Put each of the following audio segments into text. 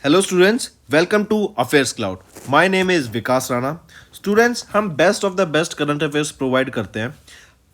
Hello students, welcome to affairs cloud. My name is Vikas Rana. Students, हम best of the best current affairs provide करते हैं।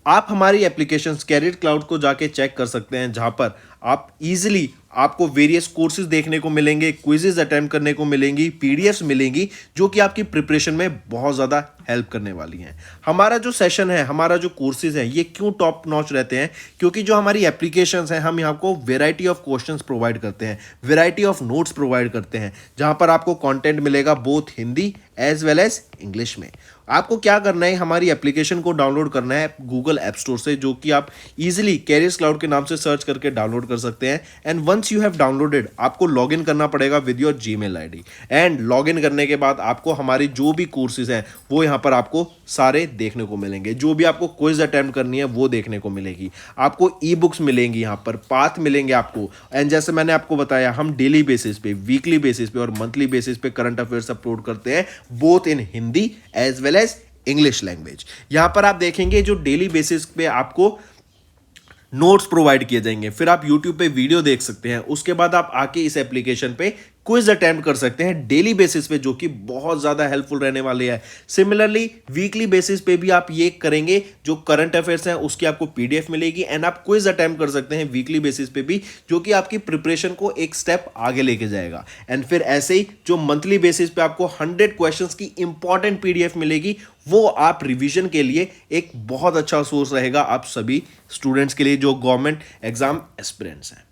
आप हमारी application career cloud को जाके चेक कर सकते हैं, जहां पर आप इजीली आपको वेरियस कोर्सेज देखने को मिलेंगे, क्विजेज अटेम्प्ट करने को मिलेंगी, पीडीएफ्स मिलेंगी जो कि आपकी प्रिपरेशन में बहुत ज़्यादा हेल्प करने वाली हैं। हमारा जो सेशन है, हमारा जो कोर्सेज है, ये क्यों टॉप नॉच रहते हैं? क्योंकि जो हमारी एप्लीकेशंस हैं, हम यहाँ को वेराइटी ऑफ क्वेश्चंस प्रोवाइड करते हैं, वेराइटी ऑफ नोट्स प्रोवाइड करते हैं, जहाँ पर आपको कंटेंट मिलेगा both Hindi as well as English में। आपको क्या करना है, हमारी एप्लीकेशन को डाउनलोड करना है गूगल ऐप स्टोर से, जो कि आप इजीली कैरियर्स क्लाउड के नाम से सर्च करके डाउनलोड कर सकते हैं। And once you have downloaded, आपको लॉगिन करना पड़ेगा with your Gmail ID. And login करने के बाद आपको हमारी जो भी कोर्सेज हैं वो यहाँ पर आपको सारे देखने को मिलेंगे। जो भी आपको क्विज अटेम्प्ट करनी है वो देखने को मिलेगी। आपको ई बुक्स मिलेंगी, यहाँ पर पाथ मिलेंगे आपको। एंड जैसे मैंने आपको बताया, हम डेली बेसिस पे, वीकली बेसिस पे और मंथली बेसिस पे करंट अफेयर्स अपलोड करते हैं, both in Hindi as well as English language. यहां पर आप देखेंगे जो डेली बेसिस पे आपको नोट्स प्रोवाइड किए जाएंगे, फिर आप YouTube पे वीडियो देख सकते हैं, उसके बाद आप आके इस एप्लीकेशन पे क्विज अटेम्प्ट कर सकते हैं डेली बेसिस पे, जो कि बहुत ज़्यादा हेल्पफुल रहने वाले हैं। सिमिलरली वीकली बेसिस पे भी आप ये करेंगे, जो करंट अफेयर्स हैं उसकी आपको पीडीएफ मिलेगी एंड आप क्विज अटेम्प्ट कर सकते हैं वीकली बेसिस पे भी, जो कि आपकी प्रिपरेशन को एक स्टेप आगे लेके जाएगा। एंड फिर ऐसे ही जो मंथली बेसिस पे आपको 100 क्वेश्चंस की इंपॉर्टेंट पीडीएफ मिलेगी, वो आप रिवीजन के लिए एक बहुत अच्छा सोर्स रहेगा आप सभी स्टूडेंट्स के लिए जो गवर्नमेंट एग्जाम एस्पिरेंट्स हैं।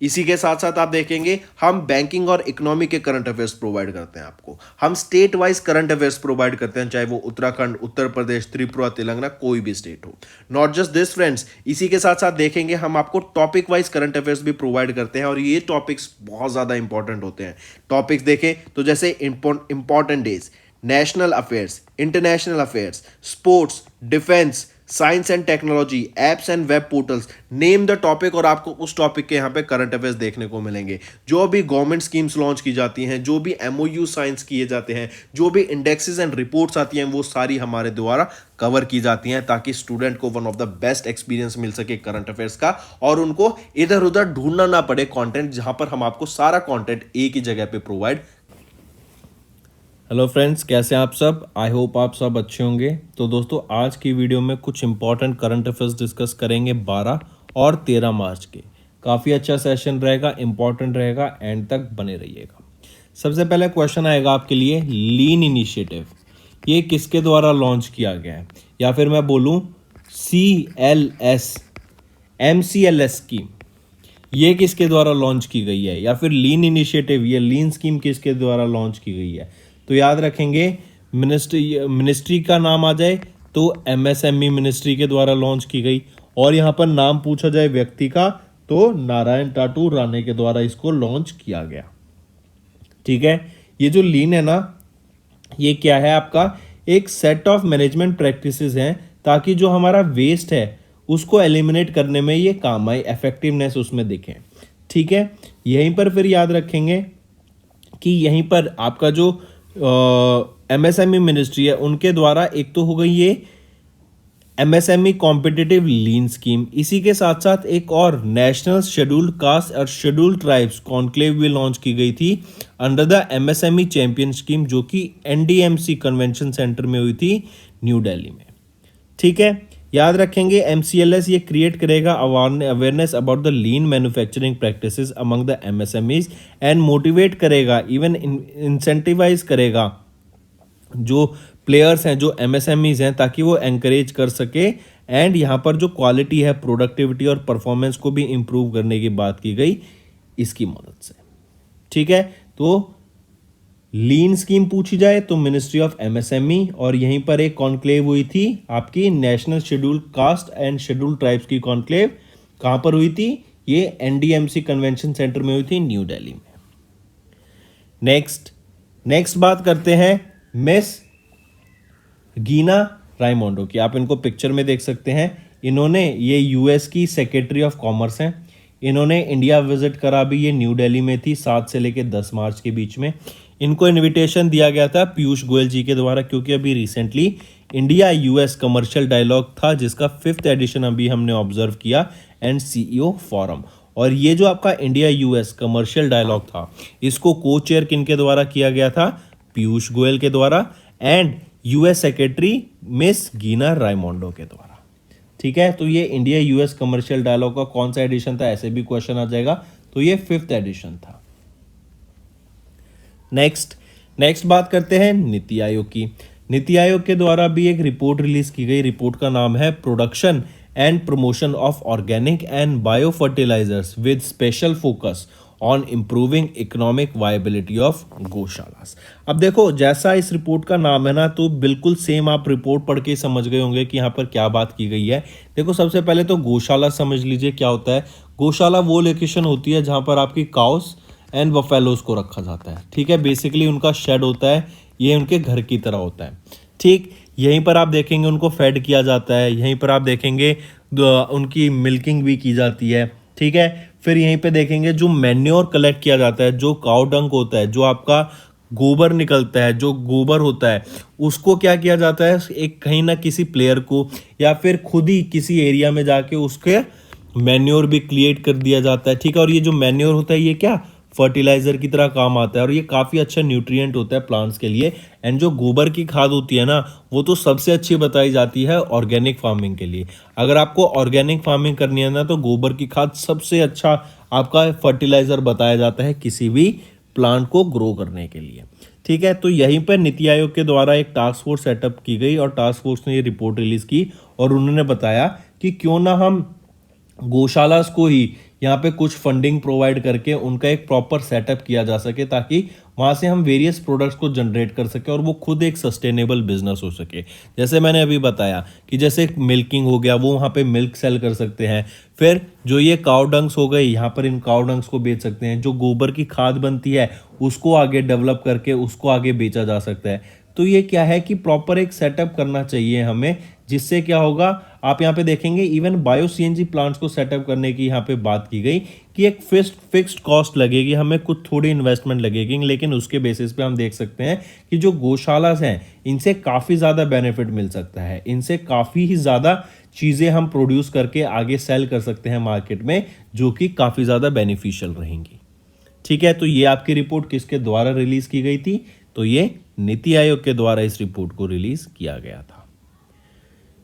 इसी के साथ साथ आप देखेंगे, हम बैंकिंग और इकोनॉमी के करंट अफेयर्स प्रोवाइड करते हैं आपको। हम state wise current affairs provide करते हैं, चाहे वो उत्तराखंड, उत्तर प्रदेश, त्रिपुरा, तेलंगाना, कोई भी स्टेट हो। नॉट जस्ट दिस फ्रेंड्स, इसी के साथ साथ देखेंगे हम आपको टॉपिक वाइज करंट अफेयर्स भी प्रोवाइड करते हैं, और ये टॉपिक्स बहुत ज़्यादा इंपॉर्टेंट होते हैं। टॉपिक्स देखें तो जैसे important days, national affairs, international affairs, sports, defence, science and technology, apps and web portals, name the topic, और आपको उस टॉपिक के यहाँ पे करंट अफेयर्स देखने को मिलेंगे। जो भी गवर्नमेंट स्कीम्स लॉन्च की जाती हैं, जो भी एमओयू साइंस किए जाते हैं, जो भी इंडेक्सेस एंड रिपोर्ट्स आती हैं, वो सारी हमारे द्वारा कवर की जाती हैं, ताकि स्टूडेंट को one of the best experience मिल सके करंट अफेयर्स का, और उनको इधर उधर ढूंढना ना पड़े कंटेंट, जहां पर हम आपको सारा कंटेंट एक ही जगह पे प्रोवाइड। हेलो फ्रेंड्स, कैसे हैं आप सब? आई होप आप सब अच्छे होंगे। तो दोस्तों, आज की वीडियो में कुछ इंपॉर्टेंट करंट अफेयर्स डिस्कस करेंगे 12 और 13 मार्च के। काफ़ी अच्छा सेशन रहेगा, इंपॉर्टेंट रहेगा, एंड तक बने रहिएगा। सबसे पहले क्वेश्चन आएगा आपके लिए, लीन इनिशिएटिव ये किसके द्वारा लॉन्च किया गया है? या फिर मैं बोलूँ CLS MCLS स्कीम, ये किसके द्वारा लॉन्च की गई है? या फिर लीन इनिशिएटिव, ये लीन स्कीम किसके द्वारा लॉन्च की गई है? तो याद रखेंगे, मिनिस्ट्री का नाम आ जाए तो MSME मिनिस्ट्री के द्वारा लॉन्च की गई, और यहाँ पर नाम पूछा जाए व्यक्ति का तो नारायण टाटू राणे के द्वारा इसको लॉन्च किया गया। ठीक है, ये जो लीन है ना, ये क्या है? आपका एक सेट ऑफ मैनेजमेंट प्रैक्टिसेस हैं, ताकि जो हमारा वेस्ट है उसको एलिमिनेट करने में ये काम आए, इफेक्टिवनेस उसमें दिखे। ठीक है, यहीं पर फिर याद रखेंगे कि यहीं पर आपका जो MSME मिनिस्ट्री है, उनके द्वारा एक तो हो गई ये MSME कॉम्पिटिटिव लीन स्कीम, इसी के साथ साथ एक और नेशनल शेड्यूल्ड कास्ट और शेड्यूल्ड ट्राइब्स कॉन्क्लेव भी लॉन्च की गई थी under the MSME champion scheme, जो कि NDMC कन्वेंशन सेंटर में हुई थी न्यू दिल्ली में। ठीक है, याद रखेंगे, MCLS ये क्रिएट करेगा awareness about the lean manufacturing practices among the MSMEs, and motivate करेगा, इवन इंसेंटिवाइज करेगा जो प्लेयर्स हैं, जो MSMEs हैं, ताकि वो एंकरेज कर सके। एंड यहाँ पर जो क्वालिटी है, प्रोडक्टिविटी और परफॉर्मेंस को भी इम्प्रूव करने की बात की गई इसकी मदद से। ठीक है, तो लीन स्कीम पूछी जाए तो मिनिस्ट्री ऑफ MSME, और यहीं पर एक कॉन्क्लेव हुई थी आपकी national scheduled caste and scheduled tribes की कॉन्क्लेव। कहाँ पर हुई थी? ये NDMC कन्वेंशन सेंटर में हुई थी न्यू दिल्ली में। नेक्स्ट बात करते हैं मिस गीना रायमोंडो की। आप इनको पिक्चर में देख सकते हैं। इन्होंने, ये US की सेक्रेटरी ऑफ कॉमर्स हैं। इन्होंने इंडिया विजिट करा भी, ये न्यू दिल्ली में थी 7 से लेकर 10 मार्च के बीच में। इनको इनविटेशन दिया गया था पीयूष गोयल जी के द्वारा, क्योंकि अभी recently India US commercial dialogue था, जिसका 5th एडिशन अभी हमने ऑब्जर्व किया, एंड CEO फोरम। और ये जो आपका इंडिया यूएस कमर्शियल डायलॉग था, इसको को चेयर किन के द्वारा किया गया था? पीयूष गोयल के द्वारा and US secretary miss गीना Raimondo के द्वारा। ठीक है, तो ये इंडिया यूएस कमर्शियल डायलॉग का कौन सा एडिशन था, ऐसे भी क्वेश्चन आ जाएगा, तो ये 5th एडिशन था। नेक्स्ट बात करते हैं नीति आयोग की। नीति आयोग के द्वारा भी एक रिपोर्ट रिलीज की गई। रिपोर्ट का नाम है production and promotion of organic and bio fertilisers with special focus on improving economic viability of gaushalas. अब देखो, जैसा इस रिपोर्ट का नाम है ना, तो बिल्कुल सेम आप रिपोर्ट पढ़ के समझ गए होंगे कि यहाँ पर क्या बात की गई है। देखो, सबसे पहले तो गौशाला समझ लीजिए क्या होता है। गौशाला वो लोकेशन होती है जहाँ पर आपकी काउस एंड बफेलोज को रखा जाता है। ठीक है, बेसिकली उनका शेड होता है, ये उनके घर की तरह होता है। ठीक, यहीं पर आप देखेंगे उनको फेड किया जाता है, यहीं पर आप देखेंगे उनकी मिल्किंग भी की जाती है। ठीक है, फिर यहीं पे देखेंगे जो मैन्योर कलेक्ट किया जाता है, जो काउ डंक होता है, जो आपका गोबर निकलता है, जो गोबर होता है, उसको क्या किया जाता है, एक कहीं ना किसी प्लेयर को या फिर खुद ही किसी एरिया में जाके उसके मैन्योर भी क्रिएट कर दिया जाता है। ठीक है, और ये जो मैन्योर होता है ये क्या फर्टिलाइजर की तरह काम आता है और ये काफ़ी अच्छा न्यूट्रिएंट होता है प्लांट्स के लिए। एंड जो गोबर की खाद होती है ना, वो तो सबसे अच्छी बताई जाती है ऑर्गेनिक फार्मिंग के लिए। अगर आपको ऑर्गेनिक फार्मिंग करनी है ना, तो गोबर की खाद सबसे अच्छा आपका फर्टिलाइजर बताया जाता है किसी भी प्लांट को ग्रो करने के लिए। ठीक है, तो यहीं पर नीति आयोग के द्वारा एक टास्क फोर्स सेटअप की गई और टास्क फोर्स ने ये रिपोर्ट रिलीज की और उन्होंने बताया कि क्यों ना हम गौशालास को ही यहाँ पे कुछ फंडिंग प्रोवाइड करके उनका एक प्रॉपर सेटअप किया जा सके, ताकि वहाँ से हम वेरियस प्रोडक्ट्स को जनरेट कर सके और वो खुद एक सस्टेनेबल बिजनेस हो सके। जैसे मैंने अभी बताया कि जैसे मिल्किंग हो गया, वो वहाँ पे मिल्क सेल कर सकते हैं। फिर जो ये काउ डंक्स हो गए, यहाँ पर इन काउ डंक्स को बेच सकते हैं। जो गोबर की खाद बनती है उसको आगे डेवलप करके उसको आगे बेचा जा सकता है। तो ये क्या है कि प्रॉपर एक सेटअप करना चाहिए हमें, जिससे क्या होगा, आप यहाँ पे देखेंगे इवन बायो सीएनजी प्लांट्स को सेटअप करने की यहाँ पे बात की गई कि एक फिक्स्ड कॉस्ट लगेगी, हमें कुछ थोड़ी इन्वेस्टमेंट लगेगी, लेकिन उसके बेसिस पे हम देख सकते हैं कि जो गौशाला हैं इनसे काफ़ी ज़्यादा बेनिफिट मिल सकता है, इनसे काफ़ी ही ज़्यादा चीज़ें हम प्रोड्यूस करके आगे सेल कर सकते हैं मार्केट में, जो कि काफ़ी ज़्यादा बेनिफिशियल रहेंगी। ठीक है, तो ये आपकी रिपोर्ट किसके द्वारा रिलीज की गई थी? तो ये नीति आयोग के द्वारा इस रिपोर्ट को रिलीज किया गया था।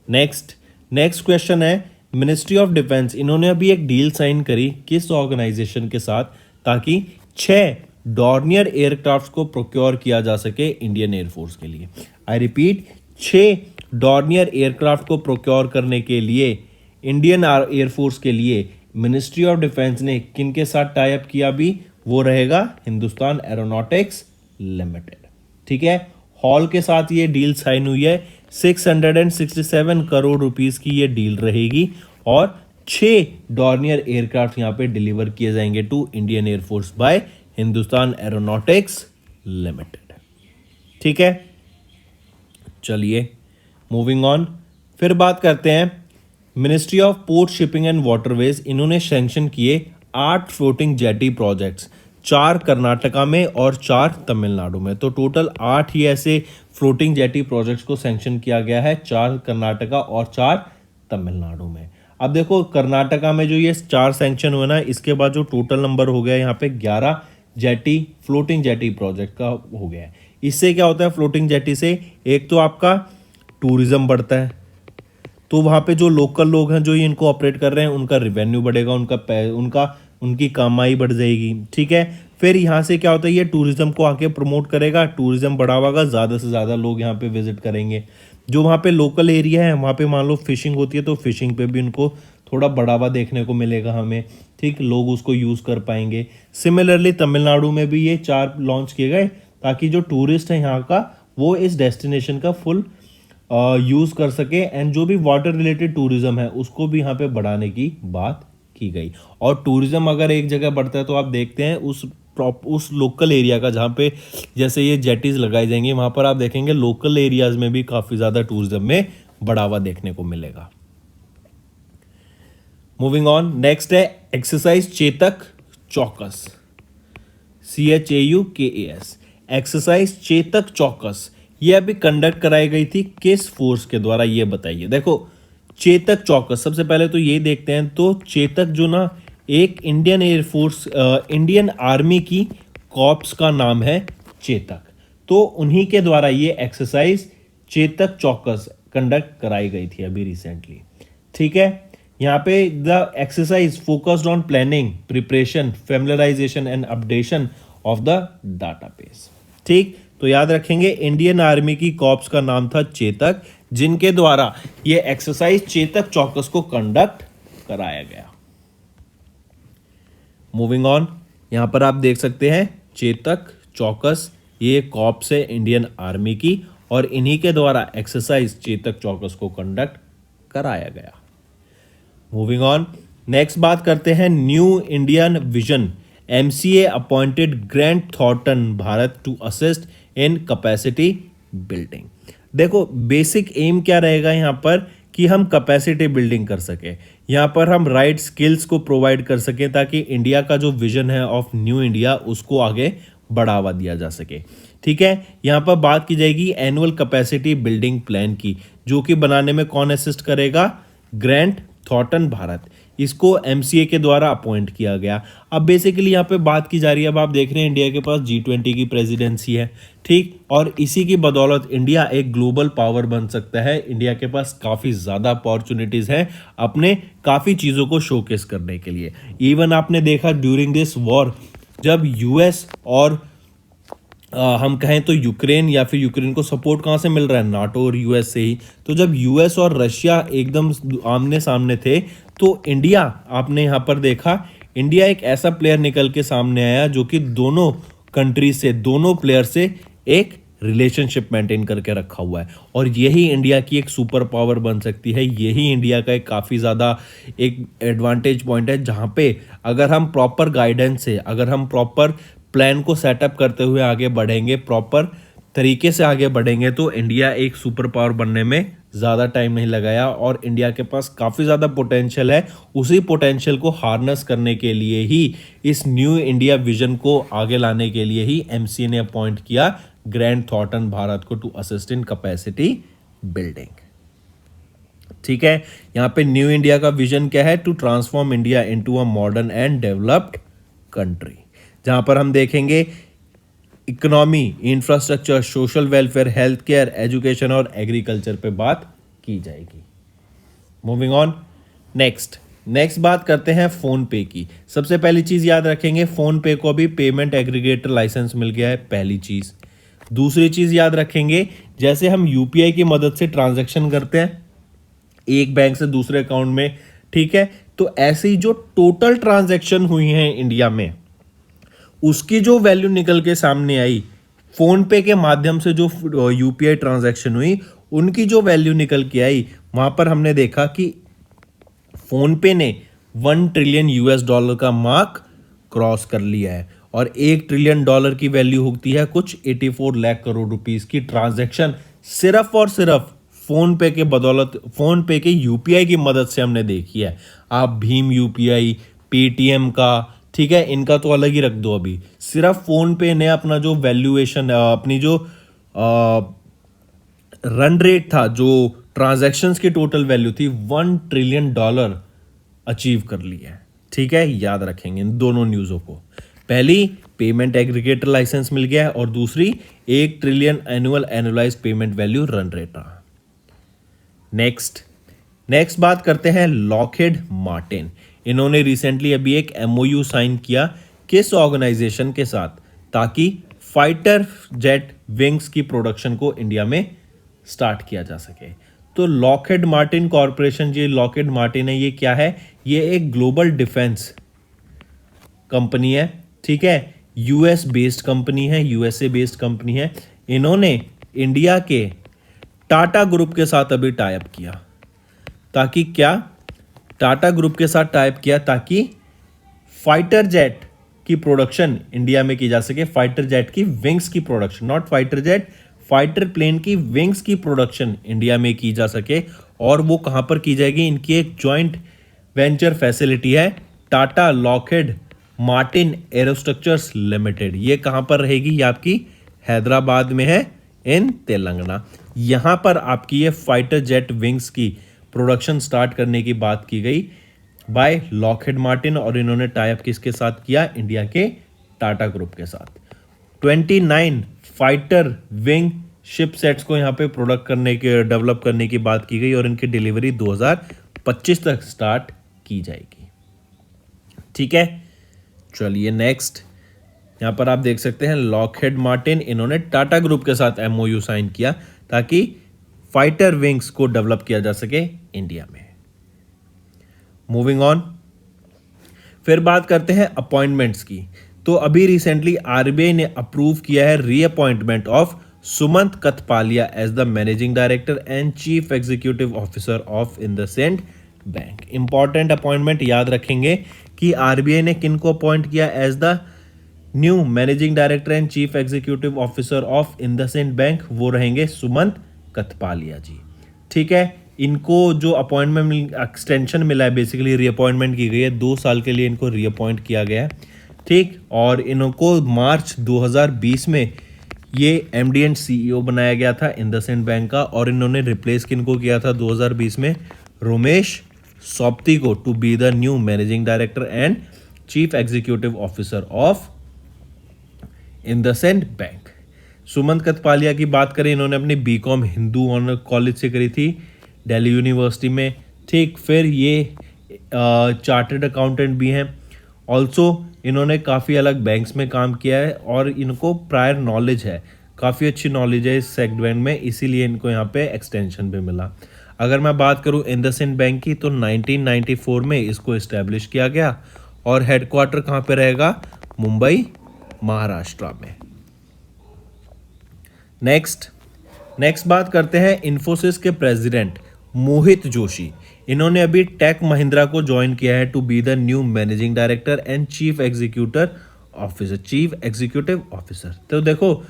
नेक्स्ट क्वेश्चन है, मिनिस्ट्री ऑफ डिफेंस, इन्होंने अभी एक डील साइन करी किस ऑर्गेनाइजेशन के साथ, ताकि 6 डॉर्नियर एयरक्राफ्ट को प्रोक्योर किया जा सके इंडियन एयरफोर्स के लिए। आई रिपीट, 6 डॉर्नियर एयरक्राफ्ट को प्रोक्योर करने के लिए इंडियन एयरफोर्स के लिए मिनिस्ट्री ऑफ डिफेंस ने किन के साथ टाई अप किया? भी वो रहेगा हिंदुस्तान एरोनॉटिक्स लिमिटेड। ठीक है, हॉल के साथ ये डील साइन हुई है। 667 करोड़ रुपीस की ये डील रहेगी और 6 डॉर्नियर एयरक्राफ्ट यहाँ पे डिलीवर किए जाएंगे to Indian air force by Hindustan aeronautics limited. ठीक है, चलिए मूविंग ऑन, फिर बात करते हैं ministry of port shipping and waterways, इन्होंने सैंक्शन किए 8 फ्लोटिंग जेटी प्रोजेक्ट्स, 4 कर्नाटका में और 4 तमिलनाडु में। तो टोटल 8 ही ऐसे फ्लोटिंग जेटी प्रोजेक्ट्स को सैंक्शन किया गया है, 4 कर्नाटका और 4 तमिलनाडु में। अब देखो, कर्नाटका में जो ये 4 सैंक्शन हुए ना, इसके बाद जो टोटल नंबर हो गया यहाँ पे 11 जेटी फ्लोटिंग जेटी प्रोजेक्ट का हो गया है। इससे क्या होता है फ्लोटिंग जेटी से? एक तो आपका टूरिज्म बढ़ता है, तो वहाँ पे जो लोकल लोग हैं जो ये इनको ऑपरेट कर रहे हैं, उनका रिवेन्यू बढ़ेगा, उनकी कमाई बढ़ जाएगी। ठीक है, फिर यहाँ से क्या होता है, ये टूरिज्म को आके प्रमोट करेगा, टूरिज्म बढ़ावागा, ज़्यादा से ज़्यादा लोग यहाँ पे विजिट करेंगे। जो वहाँ पे लोकल एरिया है, वहाँ पे मान लो फिशिंग होती है, तो फिशिंग पे भी उनको थोड़ा बढ़ावा देखने को मिलेगा हमें। ठीक, लोग उसको यूज़ कर पाएंगे। सिमिलरली तमिलनाडु में भी ये 4 लॉन्च किए गए, ताकि जो टूरिस्ट है यहाँ का, वो इस डेस्टिनेशन का फुल यूज़ कर सके। एंड जो भी वाटर रिलेटेड टूरिज्म है उसको भी यहाँ पे बढ़ाने की बात की गई। और टूरिज्म अगर एक जगह बढ़ता है तो आप देखते हैं उस लोकल एरिया का, जहाँ पे जैसे ये जेटीज लगाई जाएंगी, वहाँ पर आप देखेंगे लोकल एरियाज में भी काफ़ी ज़्यादा टूरिज्म में बढ़ावा देखने को मिलेगा। मूविंग ऑन, नेक्स्ट है एक्सरसाइज चेतक चौकस, CHAUKAS, एक्सरसाइज चेतक चौकस। ये अभी कंडक्ट कराई गई थी किस फोर्स के द्वारा, ये बताइए। देखो, चेतक चौकस, सबसे पहले तो ये देखते हैं, तो चेतक जो ना एक इंडियन एयरफोर्स इंडियन आर्मी की कॉर्प्स का नाम है चेतक। तो उन्हीं के द्वारा ये एक्सरसाइज चेतक चौकस कंडक्ट कराई गई थी अभी रिसेंटली। ठीक है, यहाँ पे the exercise focused on planning, preparation, familiarisation and updation of the database. ठीक, तो याद रखेंगे इंडियन आर्मी की कॉर्प्स का नाम था चेतक, जिनके द्वारा ये एक्सरसाइज चेतक चौकस को कंडक्ट कराया गया। मूविंग ऑन, यहां पर आप देख सकते हैं चेतक चौकस, ये कॉर्प्स है इंडियन आर्मी की, और इन्हीं के द्वारा एक्सरसाइज चेतक चौकस को कंडक्ट कराया गया। मूविंग ऑन, नेक्स्ट बात करते हैं new Indian vision, MCA appointed Grant Thornton Bharat to assist in capacity building. देखो बेसिक एम क्या रहेगा यहाँ पर कि हम कैपेसिटी बिल्डिंग कर सके, यहाँ पर हम राइट स्किल्स को प्रोवाइड कर सकें ताकि इंडिया का जो विजन है ऑफ न्यू इंडिया उसको आगे बढ़ावा दिया जा सके। ठीक है, यहाँ पर बात की जाएगी एनुअल कैपेसिटी बिल्डिंग प्लान की, जो कि बनाने में कौन असिस्ट करेगा, ग्रैंट थॉर्टन भारत, इसको एमसीए के द्वारा अपॉइंट किया गया। अब बेसिकली यहाँ पे बात की जा रही है, अब आप देख रहे हैं इंडिया के पास G20 की प्रेसिडेंसी है। ठीक, और इसी की बदौलत इंडिया एक ग्लोबल पावर बन सकता है। इंडिया के पास काफ़ी ज़्यादा अपॉर्चुनिटीज़ हैं अपने काफ़ी चीज़ों को शोकेस करने के लिए। इवन आपने देखा ड्यूरिंग दिस वॉर, जब यूएस और हम कहें तो यूक्रेन, या फिर यूक्रेन को सपोर्ट कहाँ से मिल रहा है, नाटो और यूएस से ही। तो जब यूएस और रशिया एकदम आमने सामने थे, तो इंडिया, आपने यहाँ पर देखा, इंडिया एक ऐसा प्लेयर निकल के सामने आया जो कि दोनों कंट्री से, दोनों प्लेयर से एक रिलेशनशिप मेंटेन करके रखा हुआ है। और यही इंडिया की एक सुपर पावर बन सकती है, यही इंडिया का एक काफ़ी ज़्यादा एक एडवांटेज पॉइंट है, जहाँ पे अगर हम प्रॉपर गाइडेंस से, अगर हम प्रॉपर प्लान को सेटअप करते हुए आगे बढ़ेंगे, प्रॉपर तरीके से आगे बढ़ेंगे, तो इंडिया एक सुपर पावर बनने में ज़्यादा टाइम नहीं लगाया। और इंडिया के पास काफ़ी ज़्यादा पोटेंशियल है, उसी पोटेंशियल को हार्नस करने के लिए ही, इस न्यू इंडिया विजन को आगे लाने के लिए ही एमसीए ने अपॉइंट किया ग्रैंट थॉर्टन भारत को to assist in capacity building. ठीक है, यहाँ पे न्यू इंडिया का विजन क्या है, to transform India into a modern and developed country, जहां पर हम देखेंगे economy, infrastructure, social welfare, health care, education और एग्रीकल्चर पे बात की जाएगी। मूविंग ऑन, नेक्स्ट बात करते हैं फोन पे की। सबसे पहली चीज याद रखेंगे, फोन पे को भी पेमेंट एग्रीगेटर लाइसेंस मिल गया है, पहली चीज। दूसरी चीज याद रखेंगे, जैसे हम यूपीआई की मदद से ट्रांजैक्शन करते हैं एक बैंक से दूसरे अकाउंट में, ठीक है, तो ऐसे ही जो टोटल ट्रांजैक्शन हुई हैं इंडिया में, उसकी जो वैल्यू निकल के सामने आई, फोन पे के माध्यम से जो यूपीआई ट्रांजैक्शन हुई, उनकी जो वैल्यू निकल के आई, वहां पर हमने देखा कि फोन पे ने $1 ट्रिलियन का मार्क क्रॉस कर लिया है, और $1 ट्रिलियन की वैल्यू होती है कुछ 84 लाख करोड़ रुपीस की ट्रांजैक्शन सिर्फ और सिर्फ फोन पे के बदौलत, फोन पे के यूपीआई की मदद से हमने देखी है। आप भीम यूपीआई, पेटीएम का, ठीक है, इनका तो अलग ही रख दो, अभी सिर्फ फोन पे ने अपना जो वैल्यूएशन, अपनी जो रन रेट था, जो ट्रांजैक्शंस की टोटल वैल्यू थी, $1 ट्रिलियन अचीव कर लिया है। ठीक है, याद रखेंगे इन दोनों न्यूज़ों को। पहली, पेमेंट एग्रीगेटर लाइसेंस मिल गया है, और दूसरी, $1 trillion annualise payment value run rate रहा। नेक्स्ट बात करते हैं लॉकहीड मार्टिन। इन्होंने रिसेंटली अभी एक एमओयू साइन किया, किस ऑर्गेनाइजेशन के साथ, ताकि फाइटर जेट विंग्स की प्रोडक्शन को इंडिया में स्टार्ट किया जा सके। तो लॉकहीड मार्टिन कॉरपोरेशन, ये लॉकहीड मार्टिन है, ये क्या है, ये एक ग्लोबल डिफेंस कंपनी है। ठीक है, यूएस बेस्ड कंपनी है, यूएसए बेस्ड कंपनी है। इन्होंने इंडिया के टाटा ग्रुप के साथ अभी टाइप किया, ताकि क्या, टाटा ग्रुप के साथ टाइप किया ताकि फाइटर जेट की प्रोडक्शन इंडिया में की जा सके, फाइटर जेट की विंग्स की production, not fighter jet, fighter plane की विंग्स की प्रोडक्शन इंडिया में की जा सके। और वो कहाँ पर की जाएगी, इनकी एक जॉइंट वेंचर फैसिलिटी है, टाटा लॉकहीड मार्टिन एरोस्ट्रक्चर्स लिमिटेड। ये कहाँ पर रहेगी, ये आपकी हैदराबाद में है, इन तेलंगाना। यहाँ पर आपकी ये फाइटर जेट विंग्स की प्रोडक्शन स्टार्ट करने की बात की गई, बाय लॉकहेड मार्टिन, और इन्होंने टाई अप किसके साथ किया? इंडिया के टाटा ग्रुप के साथ। 29 फाइटर विंग शिप सेट्स को यहाँ पे प्रोडक्ट करने के डेवलप करने की बात की गई और इनकी डिलीवरी 2025 तक स्टार्ट की जाएगी। ठीक है, चलिए नेक्स्ट। यहाँ पर आप देख सकते हैं लॉकहेड मार्टिन, इन्होंने टाटा ग्रुप के साथ एमओयू साइन किया ताकि फाइटर विंग्स को डेवलप किया जा सके इंडिया में। मूविंग ऑन, फिर बात करते हैं अपॉइंटमेंट्स की। तो अभी रिसेंटली आरबीआई ने अप्रूव किया है reappointment of Sumant Kathpalia as the managing director and chief executive officer of IndusInd bank. Important appointment याद रखेंगे कि आरबीआई ने किन को अपॉइंट किया as the new managing director and chief executive officer of IndusInd bank, वो रहेंगे सुमंत कथपालिया जी। ठीक है, इनको जो अपॉइंटमेंट एक्सटेंशन मिला है, बेसिकली रीअपॉइंटमेंट की गई है, 2 साल के लिए इनको रीअपॉइंट किया गया है। ठीक, और इनको मार्च 2020 में ये एमडी एंड सीईओ बनाया गया था इंडसइंड बैंक का, और इन्होंने रिप्लेस किनको किया था 2020 में? रोमेश सॉप्ती को, to be the new managing director and chief executive officer of IndusInd bank. Sumant Kathpalia की बात करें, इन्होंने अपनी बीकॉम हिंदू ऑनर कॉलेज से करी थी दिल्ली यूनिवर्सिटी में। ठीक, फिर ये चार्टर्ड अकाउंटेंट भी हैं। ऑल्सो इन्होंने काफ़ी अलग बैंक्स में काम किया है और इनको प्रायर नॉलेज है, काफ़ी अच्छी नॉलेज है इस सेगमेंट में, इसीलिए इनको यहाँ पे एक्सटेंशन भी मिला। अगर मैं बात करूँ इंडसइंड बैंक की, तो 1994 में इसको इस्टेब्लिश किया गया और हेडक्वार्टर कहाँ पे रहेगा? मुंबई, महाराष्ट्र में। नेक्स्ट बात करते हैं इन्फोसिस के प्रेसिडेंट मोहित जोशी। इन्होंने अभी टेक महिंद्रा को ज्वाइन किया है to be the new managing director and chief executive officer. तो देखो,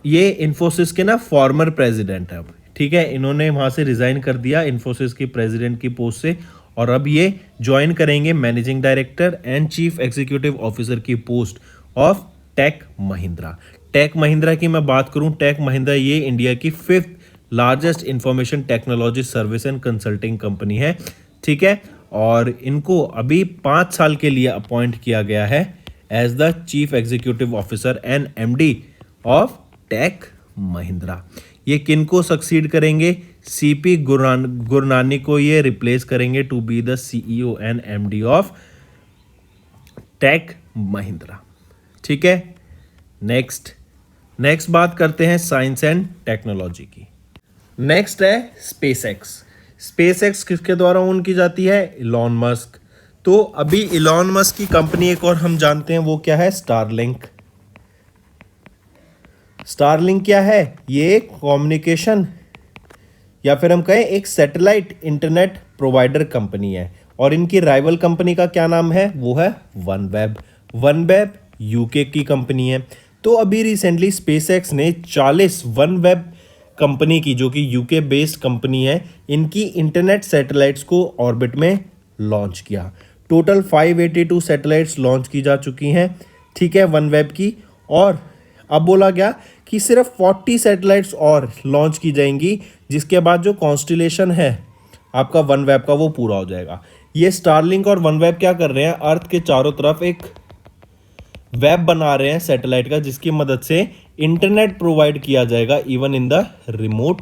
ये इन्फोसिस के ना फॉर्मर प्रेसिडेंट है अब। ठीक है, इन्होंने वहां से रिजाइन कर दिया इन्फोसिस की प्रेसिडेंट की पोस्ट से, और अब ये ज्वाइन करेंगे managing director and chief executive officer की post of take Mahindra. Tech Mahindra की मैं बात करूं, टेक महिंद्रा ये इंडिया की 5th largest information technology service and consulting company है। ठीक है, और इनको अभी 5 साल के लिए अपॉइंट किया गया है as the chief executive officer and MD of take Mahindra. ये किन को सक्सीड करेंगे? सीपी गुरनानी को ये रिप्लेस करेंगे to be the CEO and MD of take Mahindra. ठीक है, नेक्स्ट बात करते हैं साइंस एंड टेक्नोलॉजी की। नेक्स्ट है स्पेसएक्स किसके द्वारा ओन की जाती है? Elon Musk. तो अभी इलॉन मस्क की कंपनी एक और हम जानते हैं, वो क्या है? स्टारलिंक क्या है? ये एक कम्युनिकेशन या फिर हम कहें एक सैटेलाइट इंटरनेट प्रोवाइडर कंपनी है, और इनकी राइवल कंपनी का क्या नाम है? वो है वनवेब यूके की कंपनी है। तो अभी रिसेंटली स्पेसएक्स ने 40 वनवेब कंपनी की, जो कि यूके बेस्ड कंपनी है, इनकी इंटरनेट सैटेलाइट्स को ऑर्बिट में लॉन्च किया। टोटल 582 सैटेलाइट्स लॉन्च की जा चुकी हैं। ठीक है, वनवेब की, और अब बोला गया कि सिर्फ 40 सैटेलाइट्स और लॉन्च की जाएंगी, जिसके बाद जो कॉन्स्टिलेशन है आपका वनवेब का वो पूरा हो जाएगा। ये स्टारलिंक और वनवेब क्या कर रहे हैं? अर्थ के चारों तरफ एक वेब बना रहे हैं सैटेलाइट का, जिसकी मदद से इंटरनेट प्रोवाइड किया जाएगा even in the remote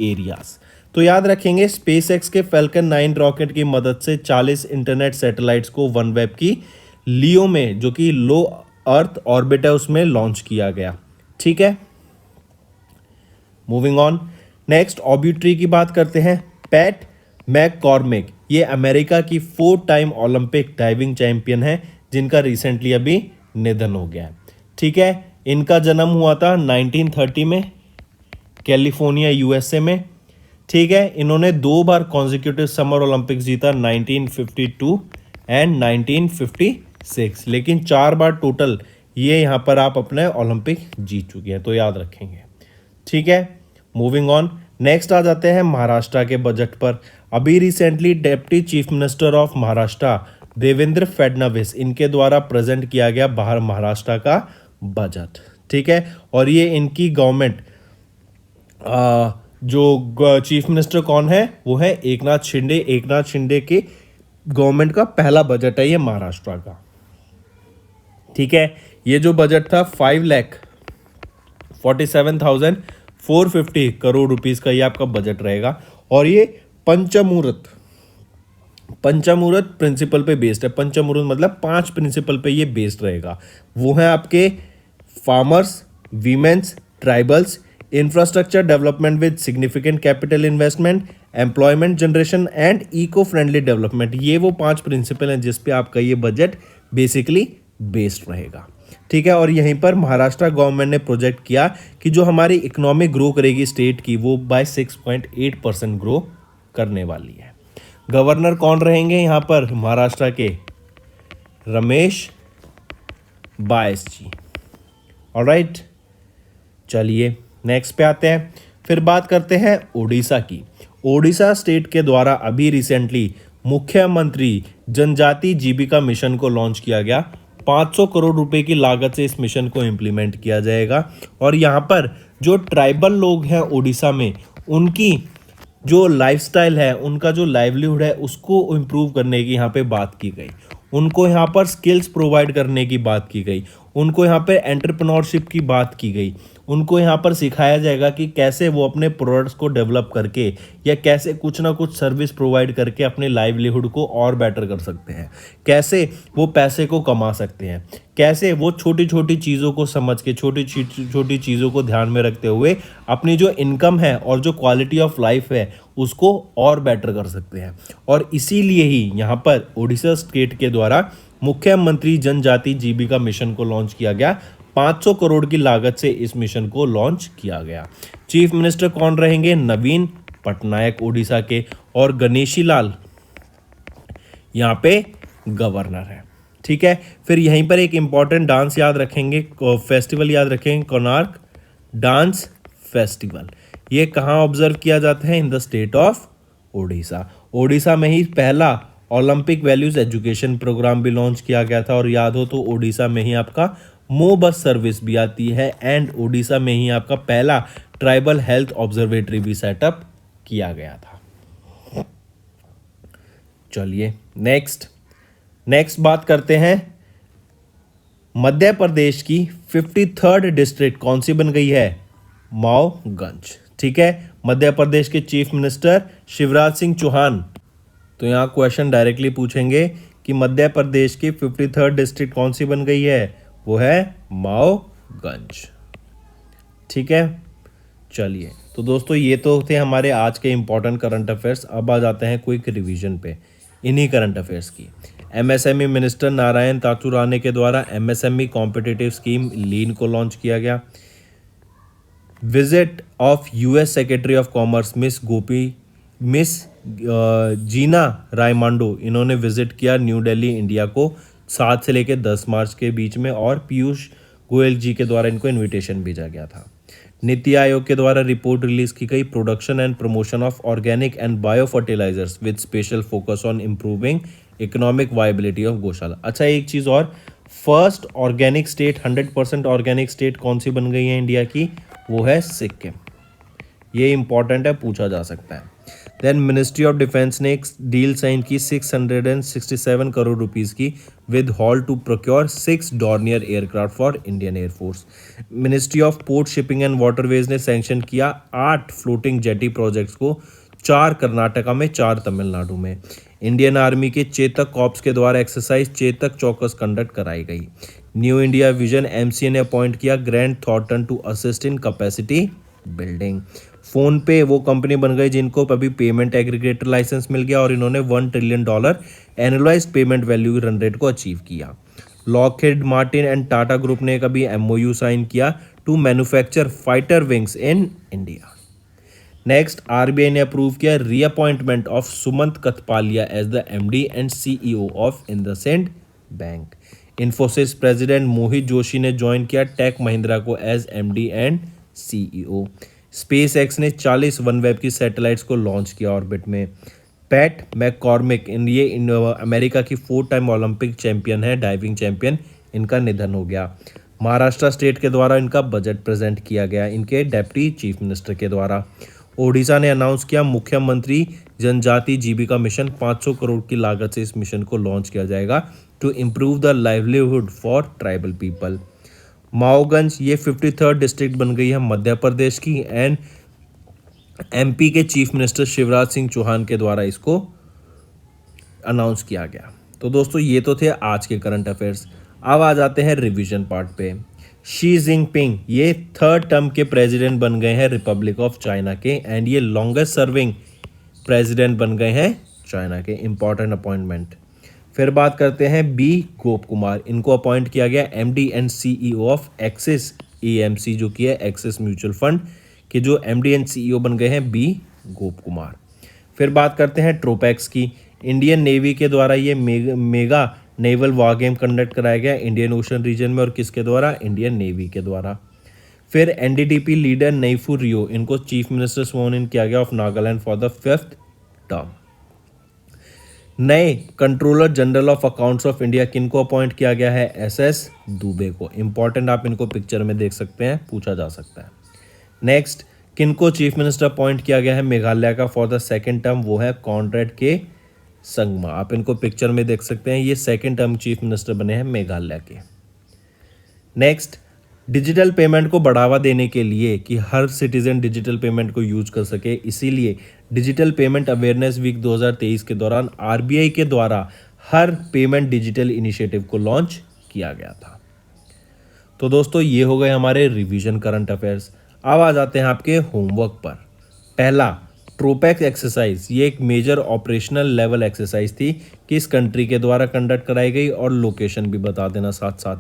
areas. तो याद रखेंगे, स्पेसएक्स के फैल्कन 9 रॉकेट की मदद से 40 इंटरनेट सैटेलाइट्स को वनवेब की लियो में, जो कि लो अर्थ ऑर्बिट है, उसमें लॉन्च किया गया। ठीक है, मूविंग ऑन, नेक्स्ट ऑब्यूट्री की बात करते हैं। पैट मैककॉर्मिक, ये अमेरिका की 4 टाइम ओलंपिक डाइविंग चैंपियन है, जिनका रिसेंटली अभी निधन हो गया है। ठीक है, इनका जन्म हुआ था 1930 में कैलिफोर्निया यूएसए में। ठीक है, इन्होंने 2 बार कॉन्जिक्यूटिव समर ओलंपिक्स जीता, 1952 एंड 1956, लेकिन 4 बार टोटल ये यहाँ पर आप अपने ओलंपिक जीत चुके हैं, तो याद रखेंगे। ठीक है, मूविंग ऑन, नेक्स्ट आ जाते हैं महाराष्ट्र के बजट पर। अभी recently deputy chief minister of Maharashtra Devendra Fadnavis, इनके द्वारा प्रेजेंट किया गया बाहर महाराष्ट्र का बजट। ठीक है, और ये इनकी गवर्नमेंट जो चीफ मिनिस्टर कौन है? वो है एकनाथ शिंदे के गवर्नमेंट का पहला बजट है ये महाराष्ट्र का। ठीक है, ये जो बजट था 5,47,450 करोड़ रुपीस का ये आपका बजट रहेगा। और ये पंचमुहूर्त पंचमुहूर्त प्रिंसिपल पे बेस्ड है। पंचमुहूर्त मतलब 5 प्रिंसिपल पे ये बेस्ड रहेगा। वो है आपके farmers, women's, tribals, infrastructure development with significant capital investment, employment generation and eco friendly development. ये वो 5 प्रिंसिपल हैं जिस पे आपका ये बजट बेसिकली बेस्ड रहेगा। ठीक है, और यहीं पर महाराष्ट्र गवर्नमेंट ने प्रोजेक्ट किया कि जो हमारी इकोनॉमी ग्रो करेगी स्टेट की, वो बाय 6.8% ग्रो करने वाली है। गवर्नर कौन रहेंगे यहाँ पर महाराष्ट्र के? रमेश बायस जी। ऑलराइट, चलिए नेक्स्ट पे आते हैं। फिर बात करते हैं ओडिशा की। ओडिशा स्टेट के द्वारा अभी रिसेंटली मुख्यमंत्री जनजाति जीविका मिशन को लॉन्च किया गया। 500 करोड़ रुपए की लागत से इस मिशन को इम्प्लीमेंट किया जाएगा। और यहाँ पर जो ट्राइबल लोग हैं ओडिशा में, उनकी जो लाइफस्टाइल है, उनका जो लाइवलीहुड है, उसको इम्प्रूव करने की यहाँ पे बात की गई। उनको यहाँ पर स्किल्स प्रोवाइड करने की बात की गई। उनको यहाँ पे एंटरप्रेन्योरशिप की बात की गई। उनको यहाँ पर सिखाया जाएगा कि कैसे वो अपने प्रोडक्ट्स को डेवलप करके या कैसे कुछ ना कुछ सर्विस प्रोवाइड करके अपने लाइवलीहुड को और बेटर कर सकते हैं, कैसे वो पैसे को कमा सकते हैं, कैसे वो छोटी छोटी चीज़ों को समझ के, छोटी छोटी चीज़ों को ध्यान में रखते हुए अपनी जो इनकम है और जो क्वालिटी ऑफ लाइफ है उसको और बेटर कर सकते हैं। और इसीलिए ही यहाँ पर ओडिशा स्टेट के द्वारा मुख्यमंत्री जनजाति जीविका मिशन को लॉन्च किया गया। 500 करोड़ की लागत से इस मिशन को लॉन्च किया गया। चीफ मिनिस्टर कौन रहेंगे? नवीन पटनायक ओडिशा के। और गणेशी लाल यहाँ पे गवर्नर है। ठीक है, फिर यहीं पर एक इंपॉर्टेंट डांस याद रखेंगे, फेस्टिवल याद रखेंगे, कोणार्क डांस फेस्टिवल। ये कहाँ ऑब्जर्व किया जाता है? In the state of Odisha. Odisha में ही पहला ओलंपिक वैल्यूज एजुकेशन प्रोग्राम भी लॉन्च किया गया था। और याद हो तो ओडिशा में ही आपका मो बस सर्विस भी आती है एंड ओडिशा में ही आपका पहला ट्राइबल हेल्थ ऑब्जर्वेटरी भी सेटअप किया गया था। चलिए नेक्स्ट बात करते हैं। मध्य प्रदेश की 53rd डिस्ट्रिक्ट कौन सी बन गई है? माओगंज। ठीक है, मध्य प्रदेश के चीफ मिनिस्टर शिवराज सिंह चौहान। तो यहाँ क्वेश्चन डायरेक्टली पूछेंगे कि मध्य प्रदेश की 53rd डिस्ट्रिक्ट कौन सी बन गई है? वो है माओगंज। ठीक है, चलिए तो दोस्तों ये तो थे हमारे आज के इंपॉर्टेंट करंट अफेयर्स। अब आ जाते हैं क्विक रिवीजन पे इन्हीं करंट अफेयर्स की। एमएसएमई मिनिस्टर नारायण तातू राणे के द्वारा एमएसएमई कॉम्पिटिटिव स्कीम लीन को लॉन्च किया गया। Visit of US secretary of commerce miss Gina Raimondo, इन्होंने विजिट किया न्यू दिल्ली इंडिया को 7 से लेकर 10 मार्च के बीच में। और पीयूष गोयल जी के द्वारा इनको इनविटेशन भेजा गया था। नीति आयोग के द्वारा रिपोर्ट रिलीज की गई, production and promotion of organic and bio fertilisers with special focus on improving economic viability of gaushala. अच्छा, एक चीज़ और, first organic state 100% organic state कौन सी बन गई है इंडिया की? वो है सिक्किम। ये इंपॉर्टेंट है, पूछा जा सकता है। देन मिनिस्ट्री ऑफ डिफेंस ने एक डील साइन की 667 करोड़ रुपीस की with HAL to procure 6 Dornier aircraft for Indian air force. Ministry of port shipping and waterways ने सैंक्शन किया 8 फ्लोटिंग जेटी प्रोजेक्ट्स को, 4 कर्नाटका में, 4 तमिलनाडु में। इंडियन आर्मी के चेतक कॉर्प्स के द्वारा एक्सरसाइज चेतक चौकस कंडक्ट कराई गई। न्यू इंडिया विजन एमसीए ने अपॉइंट किया Grant Thornton to assist in capacity building. Phone पे वो कंपनी बन गई जिनको अभी पेमेंट एग्रीगेटर लाइसेंस मिल गया और इन्होंने $1 trillion annualised payment value run rate को अचीव किया। Lockheed Martin and Tata group ने कभी एमओयू साइन किया to manufacture fighter wings in India. Next, RBI ने अप्रूव किया reappointment of Sumant Kathpalia as the MD and CEO of IndusInd bank. Infosys president Mohit Joshi ने join किया Tech Mahindra को as MD and CEO. SpaceX ने 40 OneWeb की सैटेलाइट्स को launch किया ऑर्बिट में। पैट मैककॉर्मिक ये अमेरिका की 4 टाइम ओलंपिक चैंपियन है, डाइविंग चैंपियन, इनका निधन हो गया। महाराष्ट्र स्टेट के द्वारा इनका बजट प्रेजेंट किया गया इनके डेप्टी चीफ मिनिस्टर के द्वारा। ओडिशा ने अनाउंस किया मुख्यमंत्री जनजाति जीविका मिशन, 500 करोड़ की लागत से इस मिशन को लॉन्च किया जाएगा to improve the livelihood for tribal people. Mauganj ये 53rd डिस्ट्रिक्ट बन गई है मध्य प्रदेश की, एंड एमपी के चीफ मिनिस्टर शिवराज सिंह चौहान के द्वारा इसको अनाउंस किया गया। तो दोस्तों ये तो थे आज के करंट अफेयर्स। अब आ जाते हैं रिवीजन पार्ट पे। शी जिनपिंग ये 3rd टर्म के प्रेसिडेंट बन गए हैं रिपब्लिक ऑफ चाइना के, एंड ये लॉन्गेस्ट सर्विंग प्रेसिडेंट बन गए हैं चाइना के। Important appointment. फिर बात करते हैं बी गोप कुमार, इनको अपॉइंट किया गया MD and CEO of axis AMC, जो कि है एक्सिस म्यूचुअल फंड के जो एमडी एंड सीईओ बन गए हैं बी गोप कुमार। फिर बात करते हैं ट्रोपैक्स की। इंडियन नेवी के द्वारा ये mega naval war game conduct कराया गया इंडियन ओशन रीजन में, और किसके द्वारा? इंडियन नेवी के द्वारा। फिर एनडीटीपी लीडर नैफू रियो, इनको चीफ मिनिस्टर स्वोन इन किया गया of Nagaland for the 5th term. नए controller general of accounts of India किनको अपॉइंट किया गया है? एसएस दुबे को। इंपॉर्टेंट, आप इनको पिक्चर में देख सकते हैं, पूछा जा सकता है। नेक्स्ट, किनको चीफ मिनिस्टर अपॉइंट किया गया है मेघालय का फॉर द 2nd टर्म? वो है कॉन्ड्रेड के संगमा। आप इनको पिक्चर में देख सकते हैं, ये 2nd टर्म चीफ मिनिस्टर बने हैं मेघालय के। नेक्स्ट, डिजिटल पेमेंट को बढ़ावा देने के लिए कि हर सिटीजन डिजिटल पेमेंट को यूज कर सके, इसीलिए डिजिटल पेमेंट अवेयरनेस वीक 2023 के दौरान आरबीआई के द्वारा हर पेमेंट डिजिटल इनिशिएटिव को लॉन्च किया गया था। तो दोस्तों ये हो गए हमारे रिवीजन करंट अफेयर्स। अब आ जाते हैं आपके होमवर्क पर। पहला, ट्रोपैक्स एक्सरसाइज, ये एक मेजर ऑपरेशनल लेवल एक्सरसाइज थी, किस कंट्री के द्वारा कंडक्ट कराई गई, और लोकेशन भी बता देना साथ साथ।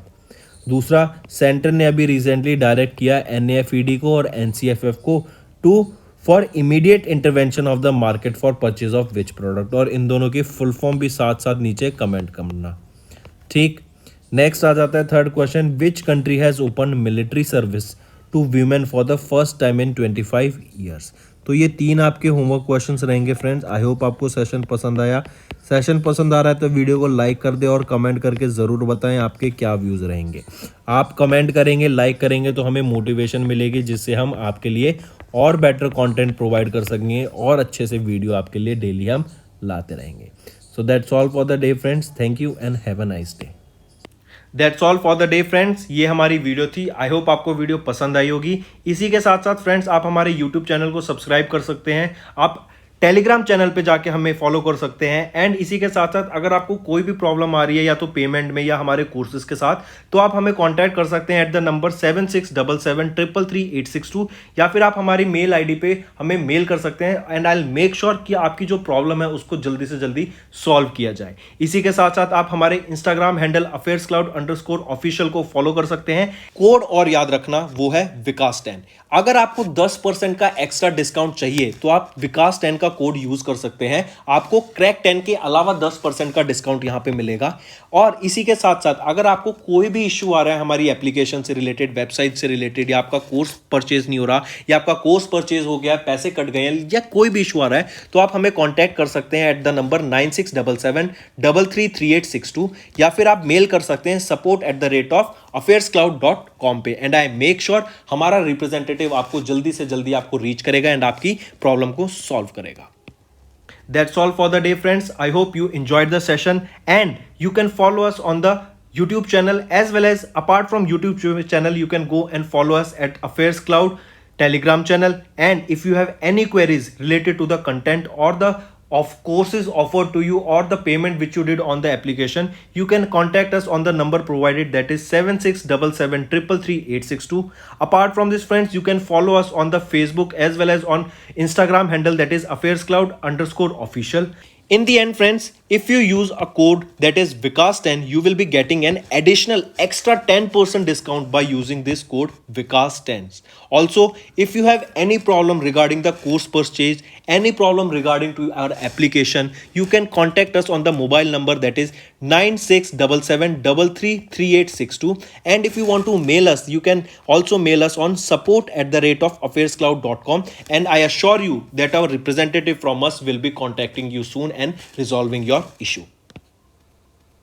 दूसरा, सेंटर ने अभी रिसेंटली डायरेक्ट किया एनएफईडी को और एनसीएफएफ को for immediate intervention of the market for purchase of which product, और इन दोनों की फुल फॉर्म भी साथ साथ नीचे कमेंट करना। ठीक। नेक्स्ट आ जाता है 3rd question, which country has open military service to women for the first time in 25 years. तो ये 3 आपके होमवर्क क्वेश्चंस रहेंगे फ्रेंड्स। आई होप आपको सेशन पसंद आया। सेशन पसंद आ रहा है तो वीडियो को लाइक कर दे और कमेंट करके ज़रूर बताएं आपके क्या व्यूज़ रहेंगे। आप कमेंट करेंगे, लाइक करेंगे तो हमें मोटिवेशन मिलेगी, जिससे हम आपके लिए और बेटर कंटेंट प्रोवाइड कर सकेंगे और अच्छे से वीडियो आपके लिए डेली हम लाते रहेंगे। So that's all for the day friends. Thank you and have a nice day. That's all for the day friends. ये हमारी वीडियो थी। आई होप आपको वीडियो पसंद आई होगी। इसी के साथ साथ फ्रेंड्स, आप हमारे यूट्यूब चैनल को सब्सक्राइब कर सकते हैं। आप टेलीग्राम चैनल पे जाके हमें फॉलो कर सकते हैं। एंड इसी के साथ साथ अगर आपको कोई भी प्रॉब्लम आ रही है या तो पेमेंट में या हमारे कोर्सेज के साथ, तो आप हमें कांटेक्ट कर सकते हैं एट द नंबर 7677333862, या फिर आप हमारी मेल आईडी पे हमें मेल कर सकते हैं। And I will make sure कि आपकी जो प्रॉब्लम है उसको जल्दी से जल्दी सॉल्व किया जाए। इसी के साथ साथ आप हमारे इंस्टाग्राम हैंडल affairscloud_official को फॉलो कर सकते हैं। कोड और याद रखना, वो है विकास 10। अगर आपको 10% का एक्स्ट्रा डिस्काउंट चाहिए तो आप विकास 10 का कोड यूज कर सकते हैं। आपको क्रैक 10 के अलावा 10% का डिस्काउंट यहां पे मिलेगा। और इसी के साथ साथ अगर आपको कोई भी इश्यू आ रहा है हमारी एप्लीकेशन से रिलेटेड, वेबसाइट से रिलेटेड, या आपका कोर्स परचेज नहीं हो रहा, या आपका कोर्स परचेज हो गया, पैसे कट गए हैं, या कोई भी इशू आ रहा है, तो आप हमें कॉन्टैक्ट कर सकते हैं एट द नंबर 9677333862, या फिर आप मेल कर सकते हैं support@affairscloud.com पे। एंड आई मेक श्योर हमारा रिप्रेजेंटेटिव आपको जल्दी से जल्दी आपको रीच करेगा एंड आपकी प्रॉब्लम को सॉल्व करेगा। That's all for the day, friends. I hope you enjoyed the session, and you can follow us on the YouTube channel, as well as apart from YouTube channel, you can go and follow us at Affairs Cloud Telegram channel. And if you have any queries related to the content or the of courses offered to you or the payment which you did on the application, you can contact us on the number provided, that is 7677333862. Apart from this friends, you can follow us on the Facebook as well as on Instagram handle, that is affairscloud_official. In the end friends, if you use a code that is Vikas10, you will be getting an additional extra 10% discount by using this code Vikas10. Also, if you have any problem regarding the course purchase, any problem regarding to our application, you can contact us on the mobile number, that is 9677333862. And if you want to mail us, you can also mail us on support@affairscloud.com, and I assure you that our representative from us will be contacting you soon and resolving your issue.